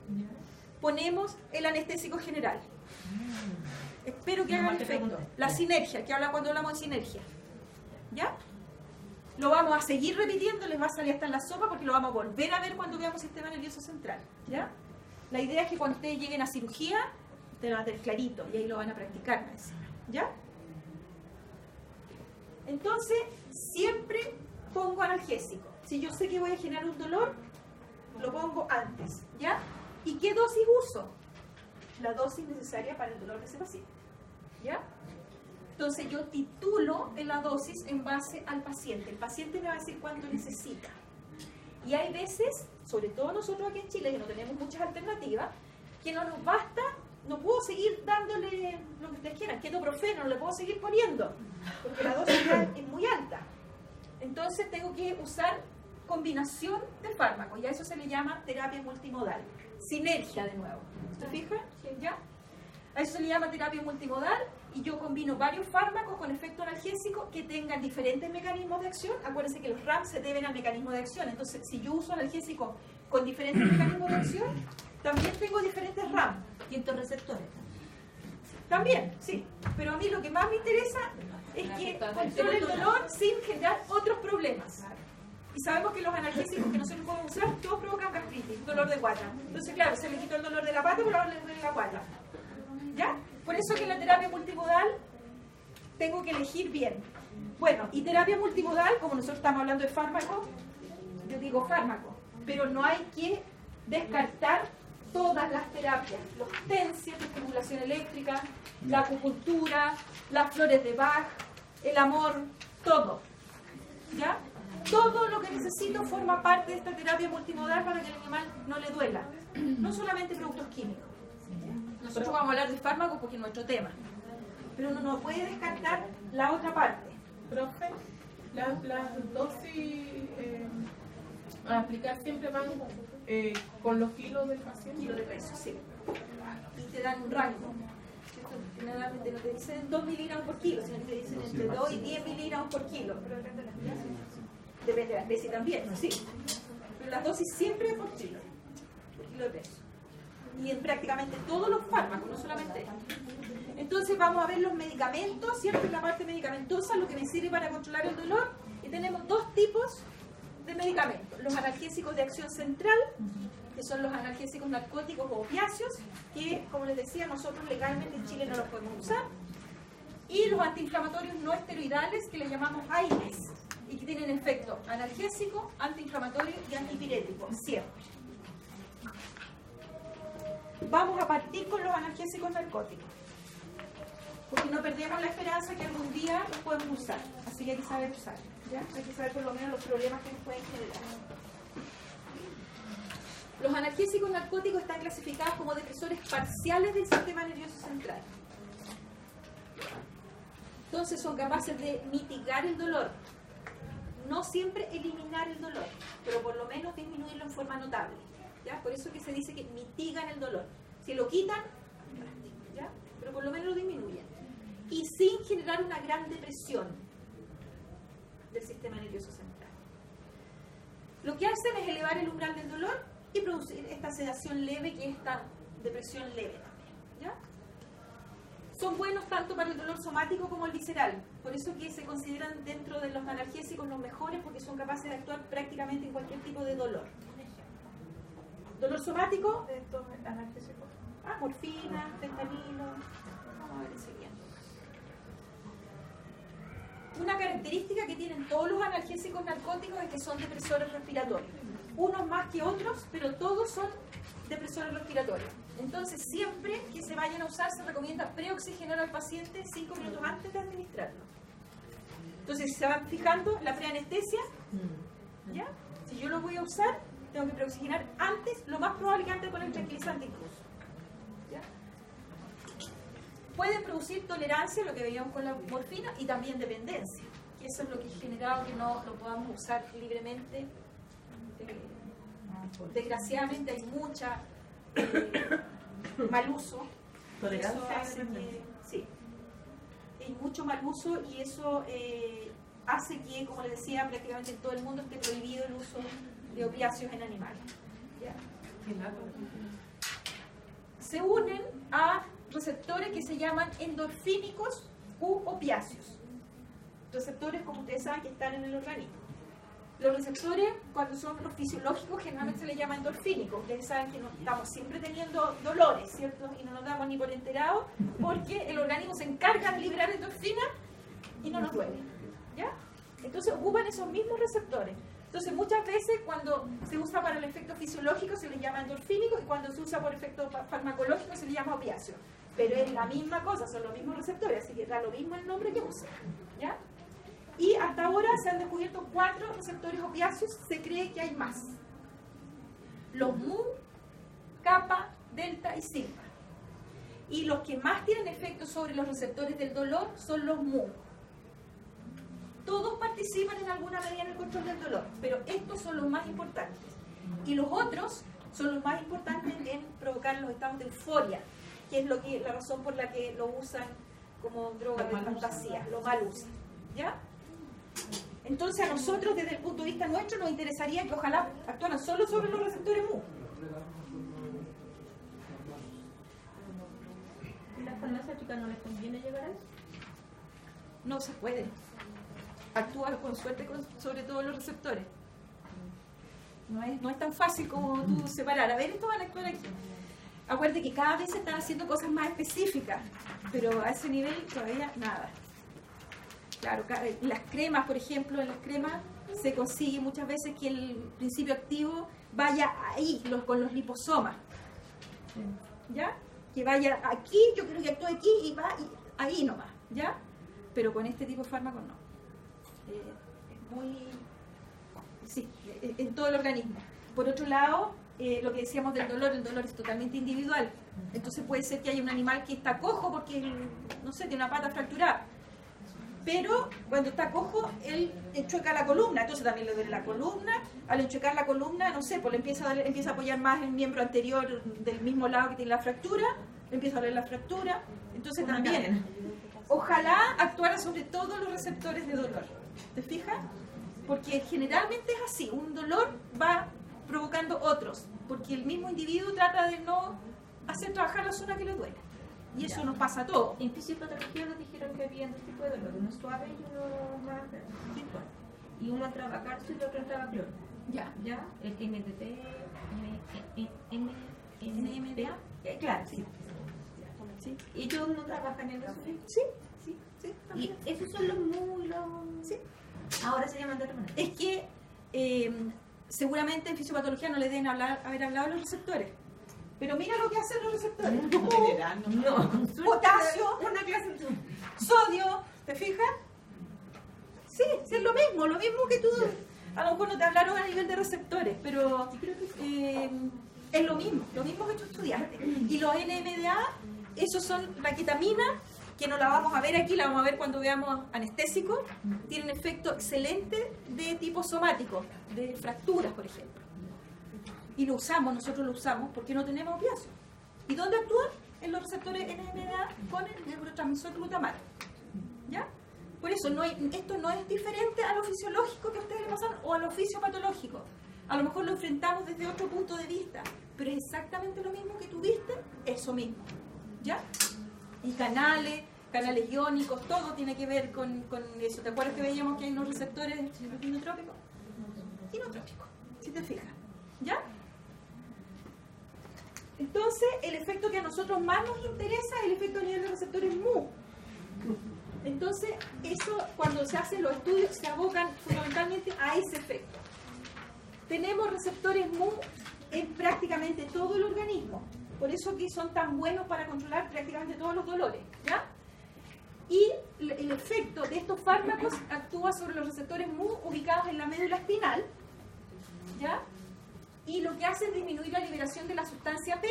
ponemos el anestésico general. Espero que hagan efecto. La sinergia, que habla cuando hablamos de sinergia, ¿ya? Lo vamos a seguir repitiendo, les va a salir hasta en la sopa porque lo vamos a volver a ver cuando veamos sistema nervioso central, ¿ya? La idea es que cuando ustedes lleguen a cirugía, te lo van a tener clarito y ahí lo van a practicar más encima, ¿ya? Entonces, siempre pongo analgésico. Si yo sé que voy a generar un dolor, lo pongo antes, ¿ya? ¿Y qué dosis uso? La dosis necesaria para el dolor de ese paciente, ¿ya? Entonces yo titulo en la dosis en base al paciente. El paciente me va a decir cuánto necesita. Y hay veces, sobre todo nosotros aquí en Chile, que no tenemos muchas alternativas, que no nos basta, no puedo seguir dándole lo que ustedes quieran, ketoprofeno, no le puedo seguir poniendo, porque la dosis ya es muy alta. Entonces tengo que usar combinación de fármacos, y a eso se le llama terapia multimodal. Sinergia, de nuevo. ¿Se fijan? ¿Ya? A eso se le llama terapia multimodal, y yo combino varios fármacos con efecto analgésico que tengan diferentes mecanismos de acción. Acuérdense que los RAM se deben al mecanismo de acción, entonces si yo uso analgésico con diferentes mecanismos de acción, también tengo diferentes RAM. Distintos receptores. También, sí. Pero a mí lo que más me interesa es que controle el dolor sin generar otros problemas. Y sabemos que los analgésicos que nosotros podemos usar, todos provocan gastritis, dolor de guata. Entonces, claro, se le quitó el dolor de la pata por el dolor de la guata. ¿Ya? Por eso que en la terapia multimodal tengo que elegir bien. Bueno, y terapia multimodal, como nosotros estamos hablando de fármaco, yo digo fármaco, pero no hay que descartar todas las terapias, los TENS, la estimulación eléctrica, la acupuntura, las flores de Bach, el amor, todo. ¿Ya? Todo lo que necesito forma parte de esta terapia multimodal para que el animal no le duela. No solamente productos químicos. Nosotros vamos a hablar de fármacos porque es nuestro tema. Pero uno no puede descartar la otra parte. Profe, las dosis a aplicar siempre van con los kilos del paciente. Kilo de peso, sí. Y te dan un rango. Generalmente no te dicen 2 miligramos por kilo, sino que te dicen entre 2 y 10 miligramos por kilo. Pero depende de la especie. Depende de la especie también, sí. Pero las dosis siempre es por kilo de peso. Y en prácticamente todos los fármacos, no solamente estos. Entonces vamos a ver los medicamentos, ¿cierto? En la parte medicamentosa, lo que me sirve para controlar el dolor. Y tenemos dos tipos de medicamentos. Los analgésicos de acción central, que son los analgésicos narcóticos o opiáceos, que, como les decía, nosotros legalmente en Chile no los podemos usar. Y los antiinflamatorios no esteroidales, que les llamamos AINES, y que tienen efecto analgésico, antiinflamatorio y antipirético, siempre. Vamos a partir con los analgésicos narcóticos, porque no perdemos la esperanza que algún día los podemos usar, así que hay que saber usar, ¿ya? Hay que saber por lo menos los problemas que nos pueden generar. Los analgésicos narcóticos están clasificados como depresores parciales del sistema nervioso central. Entonces son capaces de mitigar el dolor, no siempre eliminar el dolor, pero por lo menos disminuirlo en forma notable. ¿Ya? Por eso que se dice que mitigan el dolor. Si lo quitan, ¿ya? Pero por lo menos lo disminuyen. Y sin generar una gran depresión del sistema nervioso central. Lo que hacen es elevar el umbral del dolor y producir esta sedación leve, que es esta depresión leve también. ¿Ya? Son buenos tanto para el dolor somático como el visceral. Por eso que se consideran dentro de los analgésicos los mejores, porque son capaces de actuar prácticamente en cualquier tipo de dolor. Dolor somático, De estos analgésicos. morfina, fentanilo. Vamos a ver el siguiente. Una característica que tienen todos los analgésicos narcóticos es que son depresores respiratorios. Unos más que otros, pero todos son depresores respiratorios. Entonces, siempre que se vayan a usar, se recomienda preoxigenar al paciente 5 minutos antes de administrarlo. Entonces, si se van fijando, la preanestesia, ¿ya? Si yo lo voy a usar, tengo que preoxigenar antes, lo más probable que antes con el tranquilizante incluso. ¿Ya? Pueden producir tolerancia, lo que veíamos con la morfina, y también dependencia. Que eso es lo que ha generado que no lo podamos usar libremente. Desgraciadamente hay mucha mal uso. Tolerancia Eso hace que, sí, hay mucho mal uso, y eso hace que, como les decía, prácticamente en todo el mundo esté prohibido el uso de opiáceos en animales. ¿Ya? Se unen a receptores que se llaman endorfínicos u opiáceos. Receptores, como ustedes saben, que están en el organismo. Los receptores, cuando son los fisiológicos, generalmente se les llama endorfínicos. Ustedes saben que no estamos siempre teniendo dolores, ¿cierto? Y no nos damos ni por enterados, porque el organismo se encarga de liberar endorfina y no nos duele. ¿Ya? Entonces ocupan esos mismos receptores. Entonces muchas veces cuando se usa para el efecto fisiológico se le llama endorfínico, y cuando se usa por efecto farmacológico se le llama opiáceo. pero es la misma cosa, son los mismos receptores, así que da lo mismo el nombre que use, ¿ya? Y hasta ahora se han descubierto 4 receptores opiáceos, se cree que hay más. Los mu, kappa, delta y sigma. Y los que más tienen efecto sobre los receptores del dolor son los mu. Todos participan en alguna medida en el control del dolor, pero estos son los más importantes. Y los otros son los más importantes en provocar los estados de euforia, que es la razón por la que lo usan como droga de fantasía, lo mal usan. ¿Ya? Entonces a nosotros, desde el punto de vista nuestro, nos interesaría que ojalá actuaran solo sobre los receptores mu. ¿Y las farmacéuticas no les conviene llegar a eso? No se puede. Actúa con suerte sobre todos los receptores. No es tan fácil como tú separar. A ver, estos van a actuar aquí. Acuérdate que cada vez se están haciendo cosas más específicas, pero a ese nivel todavía nada. Claro, las cremas, por ejemplo, en las cremas se consigue muchas veces que el principio activo vaya ahí, con los liposomas. ¿Ya? Que vaya aquí, yo creo que actúe aquí y va ahí nomás, ¿ya? Pero con este tipo de fármacos no. Es muy... Sí, en todo el organismo. Por otro lado, lo que decíamos del dolor, el dolor es totalmente individual. Entonces puede ser que haya un animal que está cojo porque, no sé, tiene una pata fracturada. Pero cuando está cojo, él enchueca la columna, entonces también le duele la columna. Al enchuecar la columna, no sé, pues le empieza a apoyar más el miembro anterior del mismo lado que tiene la fractura, le empieza a doler la fractura. Entonces también, ojalá actuara sobre todos los receptores de dolor. ¿Te fijas? Porque generalmente es así, un dolor va provocando otros, porque el mismo individuo trata de no hacer trabajar la zona que le duele. Y eso nos pasa a todos. En fisiopatología nos dijeron que había dos tipos de dolor, uno suave y uno más fuerte. Y uno entraba calcio y el otro entraba cloro. Ya. ¿Ya? El NDT, NMDA. Claro, sí. ¿Sí? ¿Ellos no trabajan en eso? Sí, sí, sí. Y También. esos son los muy los... Sí. Ahora se llaman de otra manera. Es que seguramente en fisiopatología no le deben haber hablado los receptores. Pero mira lo que hacen los receptores. En general, no. Potasio, Una clase sodio, ¿te fijas? Sí, sí, es lo mismo que tú. A lo mejor no te hablaron a nivel de receptores, pero es lo mismo que tú estudiaste. Y los NMDA, esos son la ketamina, que no la vamos a ver aquí, la vamos a ver cuando veamos anestésicos. Tienen efecto excelente de tipo somático, de fracturas, por ejemplo. Y nosotros lo usamos porque no tenemos opiáceos. ¿Y dónde actúan? En los receptores NMDA con el neurotransmisor glutamato. ¿Ya? Por eso esto no es diferente a lo fisiológico que a ustedes le pasan o a lo fisiopatológico. A lo mejor lo enfrentamos desde otro punto de vista, pero es exactamente lo mismo que tú viste, eso mismo. ¿Ya? Y canales iónicos, todo tiene que ver con eso. ¿Te acuerdas que veíamos que hay unos receptores inotrópicos? Inotrópicos, si te fijas. ¿Ya? Entonces, el efecto que a nosotros más nos interesa es el efecto a nivel de receptores mu. Entonces, eso, cuando se hacen los estudios, se abocan fundamentalmente a ese efecto. Tenemos receptores mu en prácticamente todo el organismo. Por eso que son tan buenos para controlar prácticamente todos los dolores. ¿Ya? Y el efecto de estos fármacos actúa sobre los receptores mu ubicados en la médula espinal. ¿Ya? Y lo que hace es disminuir la liberación de la sustancia P,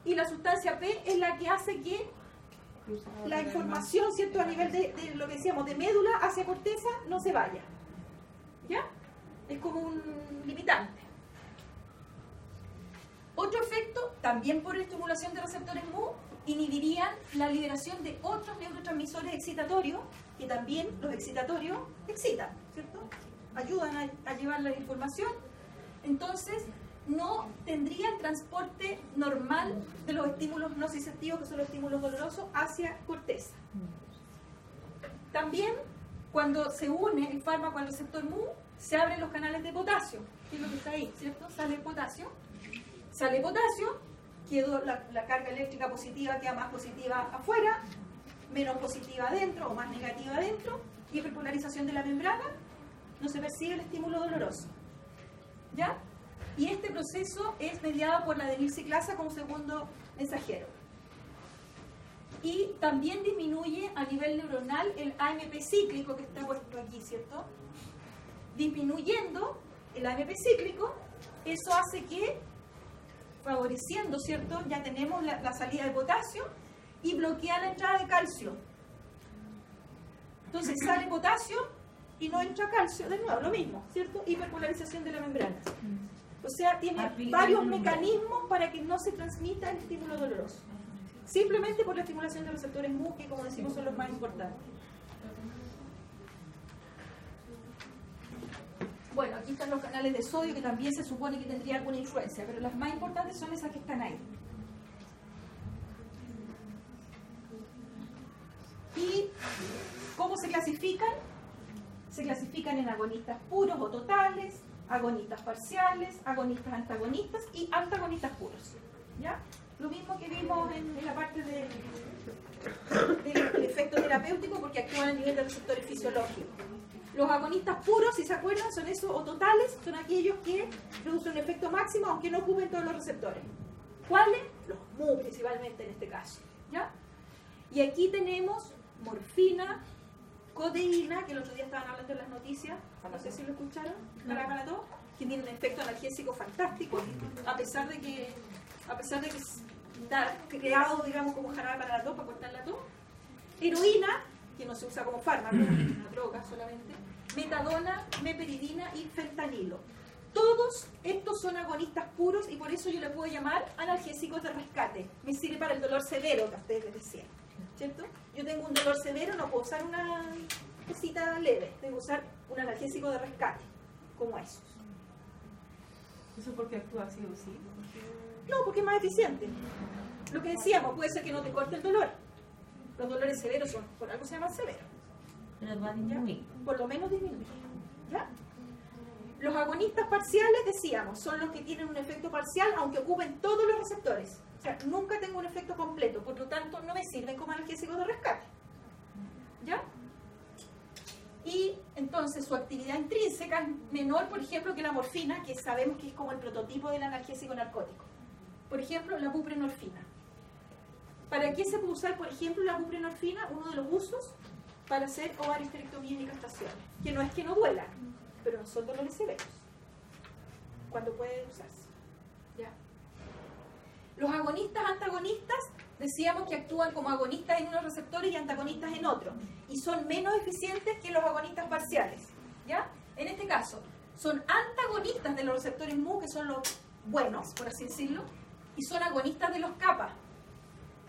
y la sustancia P es la que hace que la información, ¿cierto?, a nivel de lo que decíamos, de médula hacia corteza, no se vaya. ¿Ya? Es como un limitante. Otro efecto, también por estimulación de receptores mu, inhibirían la liberación de otros neurotransmisores excitatorios, que también los excitatorios excitan, ¿cierto? Ayudan a llevar la información. Entonces, no tendría el transporte normal de los estímulos nociceptivos, que son los estímulos dolorosos, hacia corteza. También, cuando se une el fármaco al receptor mu, se abren los canales de potasio, que es lo que está ahí, ¿cierto? Sale potasio, quedó la carga eléctrica positiva, queda más positiva afuera, menos positiva adentro o más negativa adentro, hiperpolarización de la membrana, no se percibe el estímulo doloroso. ¿Ya? Y este proceso es mediado por la adenilciclasa como segundo mensajero. Y también disminuye a nivel neuronal el AMP cíclico que está puesto aquí, ¿cierto? Disminuyendo el AMP cíclico, eso hace que, favoreciendo, ¿cierto? Ya tenemos la salida de potasio y bloquea la entrada de calcio. Entonces sale potasio y no entra calcio, de nuevo, lo mismo, ¿cierto? Hiperpolarización de la membrana. O sea, tiene varios mecanismos para que no se transmita el estímulo doloroso. Simplemente por la estimulación de los receptores MU, que como decimos son los más importantes. Bueno, aquí están los canales de sodio que también se supone que tendría alguna influencia, pero las más importantes son esas que están ahí. ¿Y cómo se clasifican? Se clasifican en agonistas puros o totales, agonistas parciales, agonistas antagonistas y antagonistas puros. ¿Ya? Lo mismo que vimos en la parte del efecto terapéutico, porque actúan a nivel de receptores fisiológicos. Los agonistas puros, si se acuerdan, son esos, o totales, son aquellos que producen un efecto máximo aunque no ocupen todos los receptores. ¿Cuáles? Los MU principalmente en este caso. ¿Ya? Y aquí tenemos morfina, codeína, que el otro día estaban hablando en las noticias, no sé si lo escucharon, para todos, que tiene un efecto analgésico fantástico, a pesar de que está creado, digamos, como jarabe para la tos, para cortar la tos. Heroína, que no se usa como fármaco, una droga solamente, metadona, meperidina y fentanilo. Todos estos son agonistas puros y por eso yo le puedo llamar analgésicos de rescate. Me sirve para el dolor severo que a ustedes les decía, ¿cierto? Yo tengo un dolor severo, no puedo usar una cosita leve, tengo que usar un analgésico de rescate, como esos. ¿Eso porque actúa así o sí? No, porque es más eficiente. Lo que decíamos, puede ser que no te corte el dolor. Los dolores severos son, por algo se llaman severos. Pero va a disminuir. Por lo menos disminuir. ¿Ya? Los agonistas parciales, decíamos, son los que tienen un efecto parcial aunque ocupen todos los receptores. O sea, nunca tengo un efecto completo, por lo tanto no me sirven como analgésicos de rescate. ¿Ya? Y entonces su actividad intrínseca es menor, por ejemplo, que la morfina, que sabemos que es como el prototipo del analgésico narcótico. Por ejemplo, la buprenorfina. ¿Para qué se puede usar, por ejemplo, la buprenorfina? Uno de los usos para hacer ovariohisterectomía y castración. Que no es que no duelan, pero no son dolores severos. Cuando puede usarse. ¿Ya? Los agonistas antagonistas, decíamos que actúan como agonistas en unos receptores y antagonistas en otros. Y son menos eficientes que los agonistas parciales. ¿Ya? En este caso, son antagonistas de los receptores MU, que son los buenos, por así decirlo, y son agonistas de los kappa,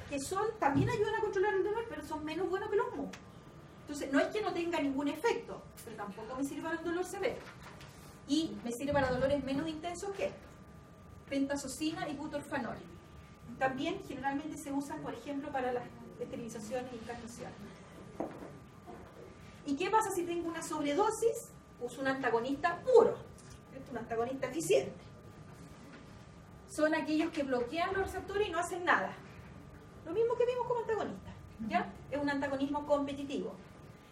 que también ayudan a controlar el dolor, pero son menos buenos que los MU. Entonces, no es que no tenga ningún efecto, pero tampoco me sirve para el dolor severo. Y me sirve para dolores menos intensos que pentazocina y butorfanol. También generalmente se usan, por ejemplo, para las esterilizaciones y castraciones. ¿Y qué pasa si tengo una sobredosis? Uso un antagonista puro, un antagonista eficiente. Son aquellos que bloquean los receptores y no hacen nada. Lo mismo que vimos como antagonista, ¿ya? Es un antagonismo competitivo.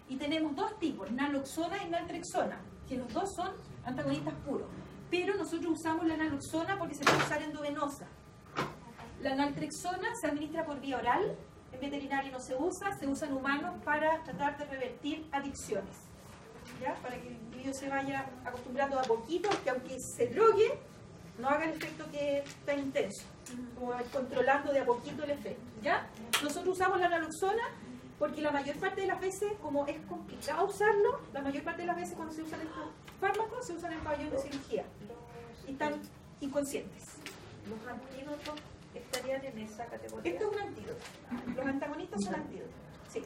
Y tenemos dos tipos, naloxona y naltrexona, que los dos son antagonistas puros. Pero nosotros usamos la naloxona porque se puede usar endovenosa. La naltrexona se administra por vía oral, en veterinario no se usa en humanos para tratar de revertir adicciones. ¿Ya? Para que el individuo se vaya acostumbrando a poquito, que aunque se drogue, no haga el efecto que está intenso, como controlando de a poquito el efecto. ¿Ya? Nosotros usamos la naloxona porque la mayor parte de las veces, como es complicado usarlo, la mayor parte de las veces cuando se usan estos fármacos, se usan en pabellón de cirugía y están inconscientes. Los antídotos estarían en esa categoría. Esto es un antídoto. Los antagonistas son antídotos. Sí.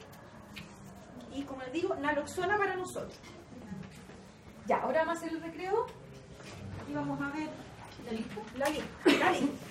Y como les digo, naloxona para nosotros. Ya, ahora vamos a hacer el recreo y vamos a ver la lista.